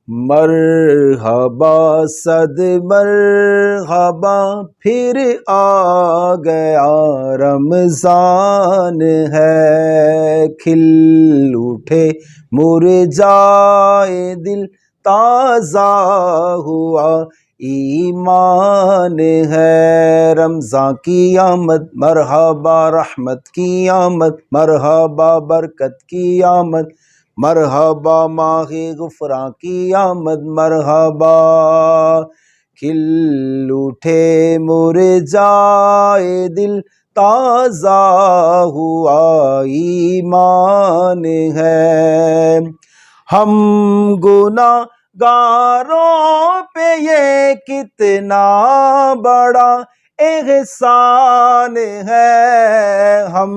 مرحبا صد مرحبا پھر آ گیا رمضان ہے، کھل اٹھے مرجائے دل تازہ ہوا ایمان ہے۔ رمضان کی آمد مرحبا، رحمت کی آمد مرحبا، برکت کی آمد مرحبا، ماہ غفران کی آمد مرحبا، کھل اٹھے مرجائے دل تازہ ہوا ایمان ہے۔ ہم گناہ گاروں پہ یہ کتنا بڑا احسان ہے، ہم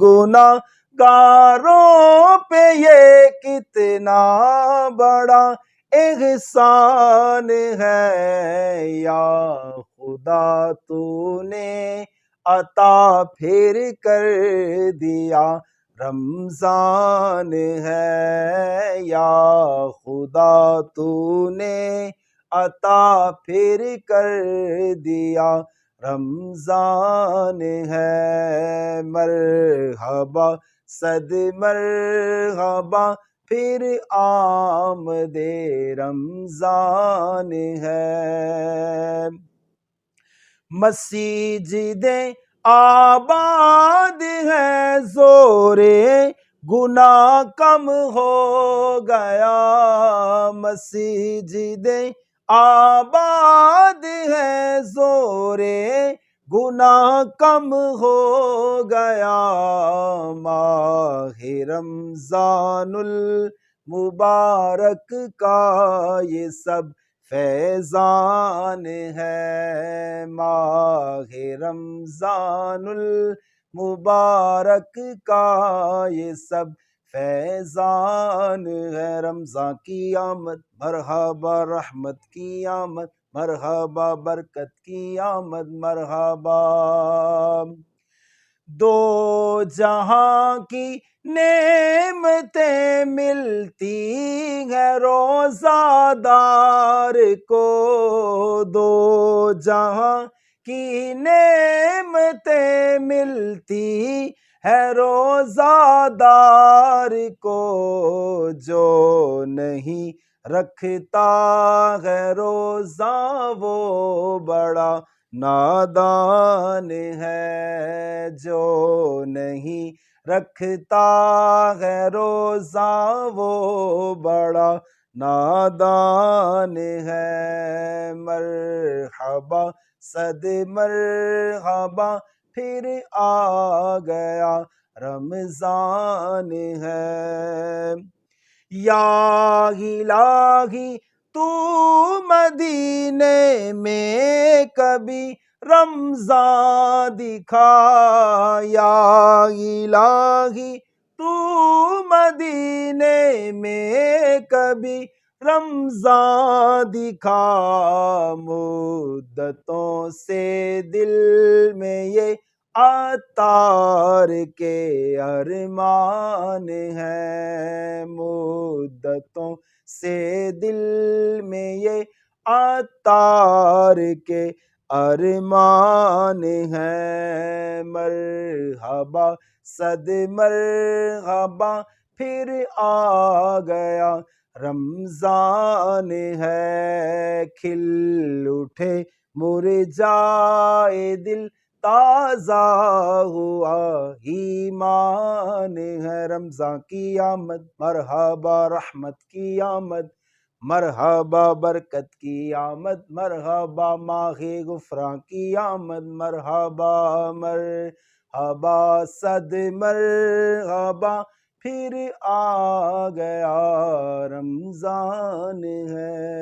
گناہ گاروں پہ یہ کتنا بڑا احسان ہے۔ یا خدا تو نے عطا پھر کر دیا رمضان ہے، یا خدا تو نے عطا پھر کر دیا رمضان ہے۔ مرحبا صد مرحبا پھر آمد رمضان ہے۔ مسجدیں آباد ہے، زور گناہ کم ہو گیا، مسجدیں آباد ہے، زور گناہ کم ہو گیا، ماہ رمضان المبارک کا یہ سب فیضان ہے، ماہ رمضان المبارک کا یہ سب فیضان ہے۔ رمضان کی آمد مرحبا، رحمت کی آمد مرحبا، برکت کی آمد مرحبا، دو جہاں کی نعمتیں ملتی ہیں روزہ دار کو، دو جہاں کی نعمتیں ملتی ہے روزہ دار کو، جو نہیں رکھتا ہے روزہ وہ بڑا نادان ہے، جو نہیں رکھتا ہے روزہ وہ بڑا نادان ہے۔ مرحبا صد مرحبا پھر آ گیا رمضان ہے۔ یا الہی تو مدینے میں کبھی رمضان دکھا، یا الہی تو مدینے میں کبھی رمضان دکھا، مدتوں سے دل میں یہ عطار کے ارمان ہے، مدتوں سے دل میں یہ عطار کے ارمان ہے۔ مرحبا صد مرحبا پھر آ گیا رمضان ہے، کھل اٹھے مرجائے دل تازہ ہوا ایمان ہے۔ رمضان کی آمد مرحبا، رحمت کی آمد مرحبا، برکت کی آمد مرحبا، ماہ غفران کی آمد مرحبا، مرحبا صد مرحبا پھر آ گیا رمضان ہے۔